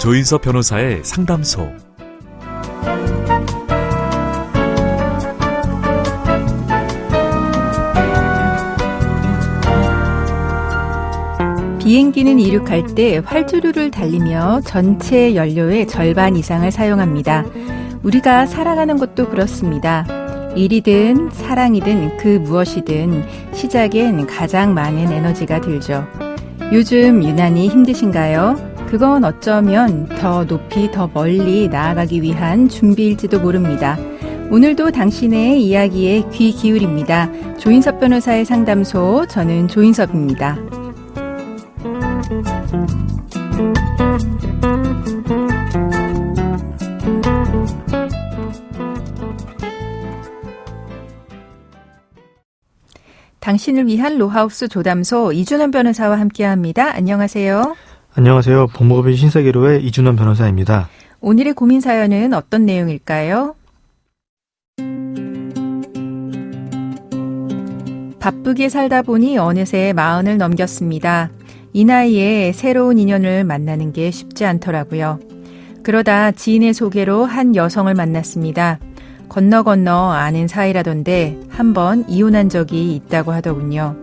조인섭 변호사의 상담소. 비행기는 이륙할 때 활주로를 달리며 전체 연료의 절반 이상을 사용합니다. 우리가 살아가는 것도 그렇습니다. 일이든 사랑이든 그 무엇이든 시작엔 가장 많은 에너지가 들죠. 요즘 유난히 힘드신가요? 그건 어쩌면 더 높이 더 멀리 나아가기 위한 준비일지도 모릅니다. 오늘도 당신의 이야기에 귀 기울입니다. 조인섭 변호사의 상담소, 저는 조인섭입니다. 당신을 위한 로하우스 조담소 이준원 변호사와 함께합니다. 안녕하세요. 안녕하세요. 법무법인 신세계로의 이준원 변호사입니다. 오늘의 고민 사연은 어떤 내용일까요? 바쁘게 살다 보니 어느새 40을 넘겼습니다. 이 나이에 새로운 인연을 만나는 게 쉽지 않더라고요. 그러다 지인의 소개로 한 여성을 만났습니다. 건너 아는 사이라던데 한번 이혼한 적이 있다고 하더군요.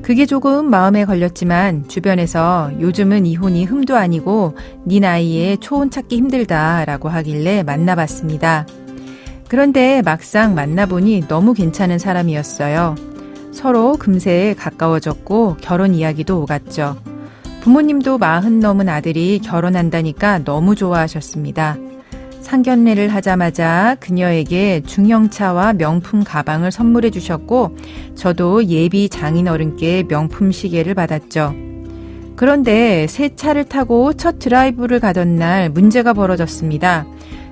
그게 조금 마음에 걸렸지만 주변에서 요즘은 이혼이 흠도 아니고 네 나이에 초혼 찾기 힘들다라고 하길래 만나봤습니다. 그런데 막상 만나보니 너무 괜찮은 사람이었어요. 서로 금세 가까워졌고 결혼 이야기도 오갔죠. 부모님도 40 넘은 아들이 결혼한다니까 너무 좋아하셨습니다. 상견례를 하자마자 그녀에게 중형차와 명품 가방을 선물해 주셨고 저도 예비 장인어른께 명품 시계를 받았죠. 그런데 새 차를 타고 첫 드라이브를 가던 날 문제가 벌어졌습니다.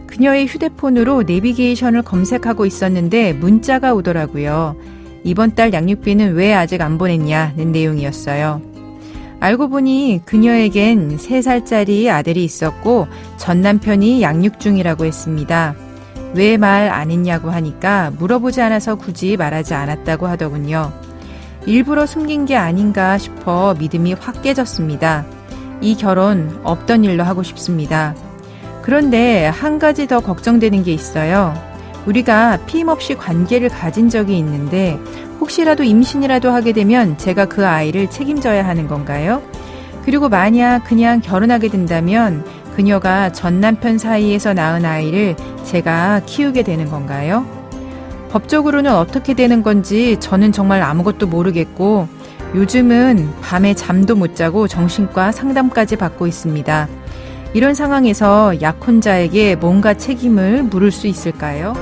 그녀의 휴대폰으로 내비게이션을 검색하고 있었는데 문자가 오더라고요. 이번 달 양육비는 왜 아직 안 보냈냐는 내용이었어요. 알고 보니 그녀에겐 3살짜리 아들이 있었고 전 남편이 양육 중이라고 했습니다. 왜 말 안 했냐고 하니까 물어보지 않아서 굳이 말하지 않았다고 하더군요. 일부러 숨긴 게 아닌가 싶어 믿음이 확 깨졌습니다. 이 결혼 없던 일로 하고 싶습니다. 그런데 한 가지 더 걱정되는 게 있어요. 우리가 피임 없이 관계를 가진 적이 있는데 혹시라도 임신이라도 하게 되면 제가 그 아이를 책임져야 하는 건가요? 그리고 만약 그냥 결혼하게 된다면 그녀가 전 남편 사이에서 낳은 아이를 제가 키우게 되는 건가요? 법적으로는 어떻게 되는 건지 저는 정말 아무것도 모르겠고 요즘은 밤에 잠도 못 자고 정신과 상담까지 받고 있습니다. 이런 상황에서 약혼자에게 뭔가 책임을 물을 수 있을까요?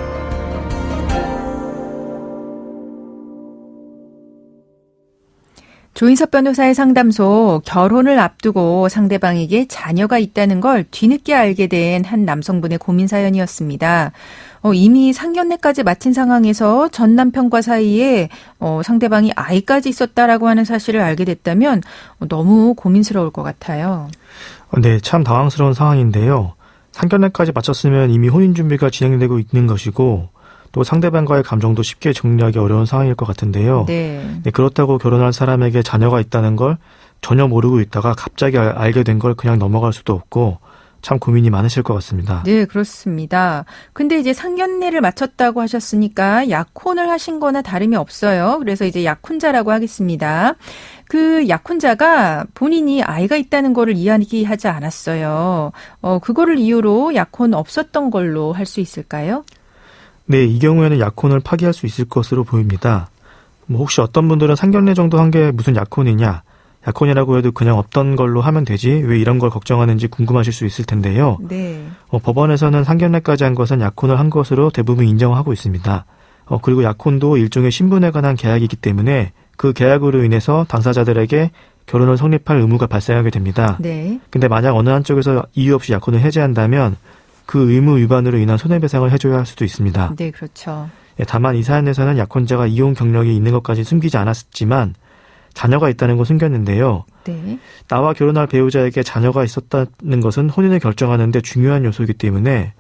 조인섭 변호사의 상담소, 결혼을 앞두고 상대방에게 자녀가 있다는 걸 뒤늦게 알게 된 한 남성분의 고민 사연이었습니다. 이미 상견례까지 마친 상황에서 전 남편과 사이에 상대방이 아이까지 있었다라고 하는 사실을 알게 됐다면 너무 고민스러울 것 같아요. 네, 참 당황스러운 상황인데요. 상견례까지 마쳤으면 이미 혼인 준비가 진행되고 있는 것이고 또 상대방과의 감정도 쉽게 정리하기 어려운 상황일 것 같은데요. 네, 그렇다고 결혼할 사람에게 자녀가 있다는 걸 전혀 모르고 있다가 갑자기 알게 된 걸 그냥 넘어갈 수도 없고 참 고민이 많으실 것 같습니다. 네, 그렇습니다. 근데 이제 상견례를 마쳤다고 하셨으니까 약혼을 하신 거나 다름이 없어요. 그래서 이제 약혼자라고 하겠습니다. 그 약혼자가 본인이 아이가 있다는 거를 이야기하지 않았어요. 그거를 이유로 약혼 없었던 걸로 할 수 있을까요? 네, 이 경우에는 약혼을 파기할 수 있을 것으로 보입니다. 혹시 어떤 분들은 상견례 정도 한 게 무슨 약혼이냐, 약혼이라고 해도 그냥 없던 걸로 하면 되지 왜 이런 걸 걱정하는지 궁금하실 수 있을 텐데요. 네. 법원에서는 상견례까지 한 것은 약혼을 한 것으로 대부분 인정하고 있습니다. 그리고 약혼도 일종의 신분에 관한 계약이기 때문에 그 계약으로 인해서 당사자들에게 결혼을 성립할 의무가 발생하게 됩니다. 네. 근데 만약 어느 한쪽에서 이유 없이 약혼을 해제한다면 그 의무 위반으로 인한 손해배상을 해줘야 할 수도 있습니다. 네, 그렇죠. 다만 이 사안에서는 약혼자가 이혼 경력이 있는 것까지 숨기지 않았지만 자녀가 있다는 건 숨겼는데요. 네. 나와 결혼할 배우자에게 자녀가 있었다는 것은 혼인을 결정하는 데 중요한 요소이기 때문에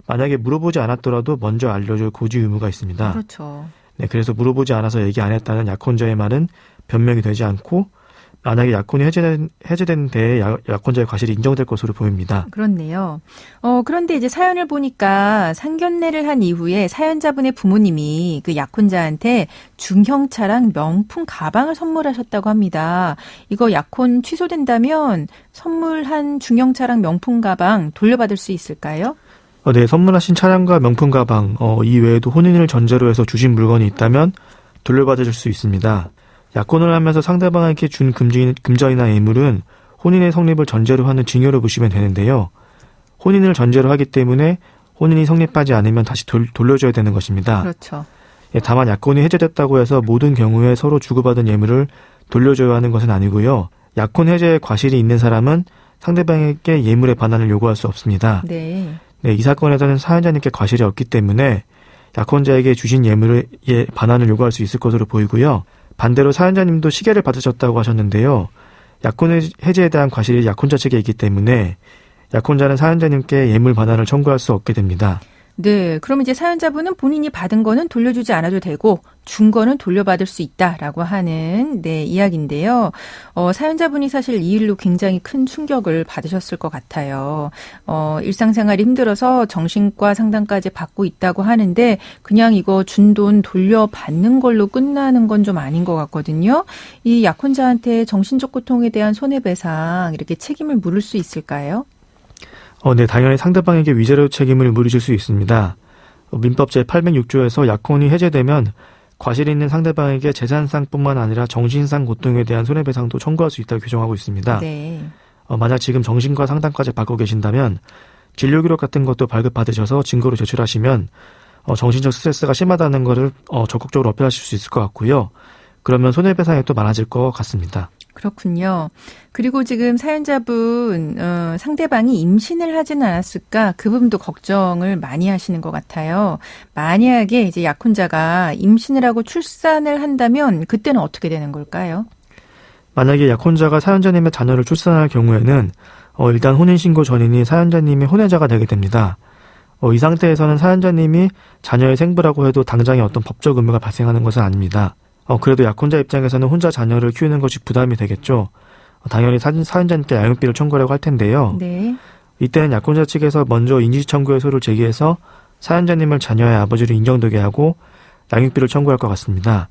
만약에 물어보지 않았더라도 먼저 알려줄 고지 의무가 있습니다. 그렇죠. 네, 그래서 물어보지 않아서 얘기 안 했다는 약혼자의 말은 변명이 되지 않고 만약에 약혼이 해제된 데에 약혼자의 과실이 인정될 것으로 보입니다. 그렇네요. 그런데 이제 사연을 보니까 상견례를 한 이후에 사연자분의 부모님이 그 약혼자한테 중형차랑 명품 가방을 선물하셨다고 합니다. 이거 약혼 취소된다면 선물한 중형차랑 명품 가방 돌려받을 수 있을까요? 네, 선물하신 차량과 명품 가방, 이 외에도 혼인을 전제로 해서 주신 물건이 있다면 돌려받으실 수 있습니다. 약혼을 하면서 상대방에게 준 금전이나 예물은 혼인의 성립을 전제로 하는 증여로 보시면 되는데요. 혼인을 전제로 하기 때문에 혼인이 성립하지 않으면 다시 돌려줘야 되는 것입니다. 그렇죠. 다만 약혼이 해제됐다고 해서 모든 경우에 서로 주고받은 예물을 돌려줘야 하는 것은 아니고요. 약혼 해제의 과실이 있는 사람은 상대방에게 예물의 반환을 요구할 수 없습니다. 네. 네, 이 사건에서는 사연자님께 과실이 없기 때문에 약혼자에게 주신 예물의 반환을 요구할 수 있을 것으로 보이고요. 반대로 사연자님도 시계를 받으셨다고 하셨는데요. 약혼 해제에 대한 과실이 약혼자 측에 있기 때문에 약혼자는 사연자님께 예물 반환을 청구할 수 없게 됩니다. 네, 그럼 이제 사연자분은 본인이 받은 거는 돌려주지 않아도 되고 준 거는 돌려받을 수 있다라고 하는 이야기인데요. 사연자분이 사실 이 일로 굉장히 큰 충격을 받으셨을 것 같아요. 일상생활이 힘들어서 정신과 상담까지 받고 있다고 하는데 그냥 이거 준 돈 돌려받는 걸로 끝나는 건 좀 아닌 것 같거든요. 이 약혼자한테 정신적 고통에 대한 손해배상 이렇게 책임을 물을 수 있을까요? 네, 당연히 상대방에게 위자료 책임을 물으실 수 있습니다. 민법 제806조에서 약혼이 해제되면 과실이 있는 상대방에게 재산상뿐만 아니라 정신상 고통에 대한 손해배상도 청구할 수 있다고 규정하고 있습니다. 네. 만약 지금 정신과 상담까지 받고 계신다면 진료 기록 같은 것도 발급받으셔서 증거로 제출하시면 정신적 스트레스가 심하다는 것을 적극적으로 어필하실 수 있을 것 같고요. 그러면 손해배상이 또 많아질 것 같습니다. 그렇군요. 그리고 지금 사연자분 상대방이 임신을 하지는 않았을까 그 부분도 걱정을 많이 하시는 것 같아요. 만약에 이제 약혼자가 임신을 하고 출산을 한다면 그때는 어떻게 되는 걸까요? 만약에 약혼자가 사연자님의 자녀를 출산할 경우에는 일단 혼인신고 전인이 사연자님의 혼외자가 되게 됩니다. 이 상태에서는 사연자님이 자녀의 생부라고 해도 당장에 어떤 법적 의무가 발생하는 것은 아닙니다. 그래도 약혼자 입장에서는 혼자 자녀를 키우는 것이 부담이 되겠죠. 당연히 사연자님께 양육비를 청구하려고 할 텐데요. 네. 이때는 약혼자 측에서 먼저 인지청구의 소를 제기해서 사연자님을 자녀의 아버지로 인정되게 하고 양육비를 청구할 것 같습니다.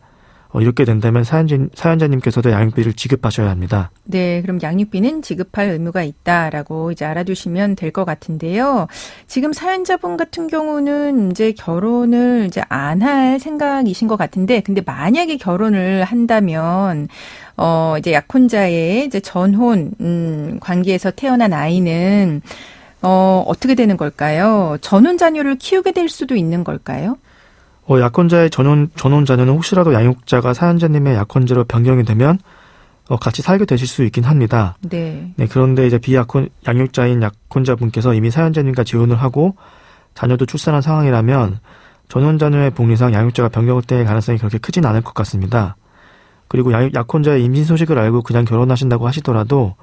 이렇게 된다면 사연자님께서도 양육비를 지급하셔야 합니다. 네, 그럼 양육비는 지급할 의무가 있다라고 이제 알아두시면 될 것 같은데요. 지금 사연자분 같은 경우는 이제 결혼을 이제 안 할 생각이신 것 같은데, 근데 만약에 결혼을 한다면 이제 약혼자의 이제 전혼 관계에서 태어난 아이는 어떻게 되는 걸까요? 전혼 자녀를 키우게 될 수도 있는 걸까요? 약혼자의 전혼 자녀는 혹시라도 양육자가 사연자님의 약혼자로 변경이 되면 같이 살게 되실 수 있긴 합니다. 네. 네, 그런데 이제 양육자인 약혼자분께서 이미 사연자님과 재혼을 하고 자녀도 출산한 상황이라면 전혼 자녀의 복리상 양육자가 변경될 가능성이 그렇게 크진 않을 것 같습니다. 그리고 약혼자의 임신 소식을 알고 그냥 결혼하신다고 하시더라도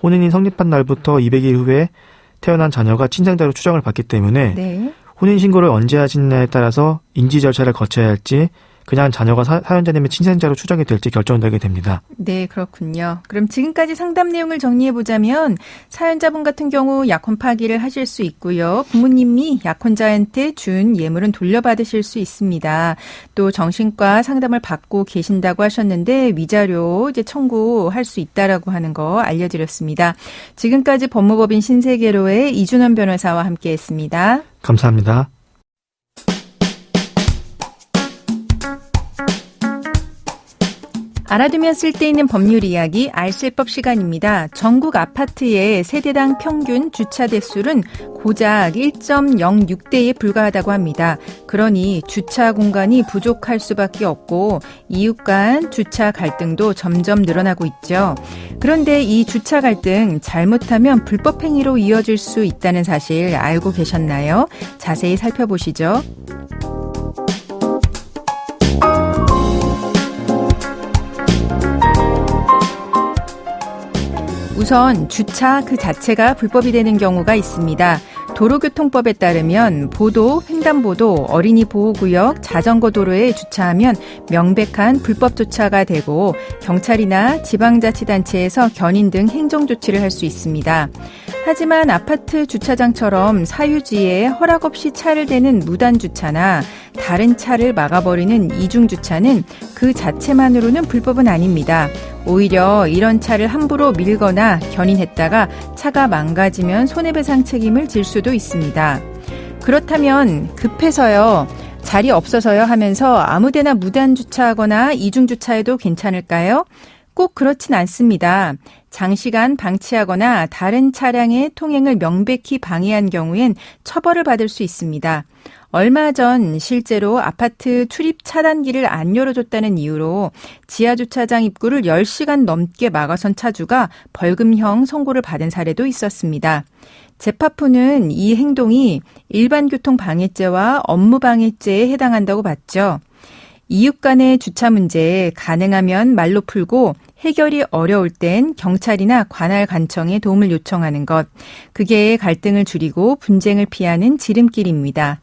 혼인이 성립한 날부터 200일 후에 태어난 자녀가 친생자로 추정을 받기 때문에 네. 혼인신고를 언제 하시느냐에 따라서 인지 절차를 거쳐야 할지 그냥 자녀가 사연자님의 친생자로 추정이 될지 결정되게 됩니다. 네, 그렇군요. 그럼 지금까지 상담 내용을 정리해보자면 사연자분 같은 경우 약혼 파기를 하실 수 있고요. 부모님이 약혼자한테 준 예물은 돌려받으실 수 있습니다. 또 정신과 상담을 받고 계신다고 하셨는데 위자료 이제 청구할 수 있다라고 하는 거 알려드렸습니다. 지금까지 법무법인 신세계로의 이준원 변호사와 함께했습니다. 감사합니다. 알아두면 쓸데있는 법률 이야기 알쓸법 시간입니다. 전국 아파트의 세대당 평균 주차 대수는 고작 1.06대에 불과하다고 합니다. 그러니 주차 공간이 부족할 수밖에 없고 이웃 간 주차 갈등도 점점 늘어나고 있죠. 그런데 이 주차 갈등 잘못하면 불법 행위로 이어질 수 있다는 사실 알고 계셨나요? 자세히 살펴보시죠. 우선 주차 그 자체가 불법이 되는 경우가 있습니다. 도로교통법에 따르면 보도, 횡단보도, 어린이 보호구역, 자전거 도로에 주차하면 명백한 불법 주차가 되고 경찰이나 지방자치단체에서 견인 등 행정조치를 할 수 있습니다. 하지만 아파트 주차장처럼 사유지에 허락 없이 차를 대는 무단주차나 다른 차를 막아버리는 이중주차는 그 자체만으로는 불법은 아닙니다. 오히려 이런 차를 함부로 밀거나 견인했다가 차가 망가지면 손해배상 책임을 질 수도 있습니다. 그렇다면 급해서요, 자리 없어서요 하면서 아무데나 무단주차하거나 이중주차해도 괜찮을까요? 꼭 그렇진 않습니다. 장시간 방치하거나 다른 차량의 통행을 명백히 방해한 경우엔 처벌을 받을 수 있습니다. 얼마 전 실제로 아파트 출입 차단기를 안 열어줬다는 이유로 지하주차장 입구를 10시간 넘게 막아선 차주가 벌금형 선고를 받은 사례도 있었습니다. 재파부는 이 행동이 일반교통방해죄와 업무방해죄에 해당한다고 봤죠. 이웃 간의 주차 문제 가능하면 말로 풀고 해결이 어려울 땐 경찰이나 관할 관청에 도움을 요청하는 것. 그게 갈등을 줄이고 분쟁을 피하는 지름길입니다.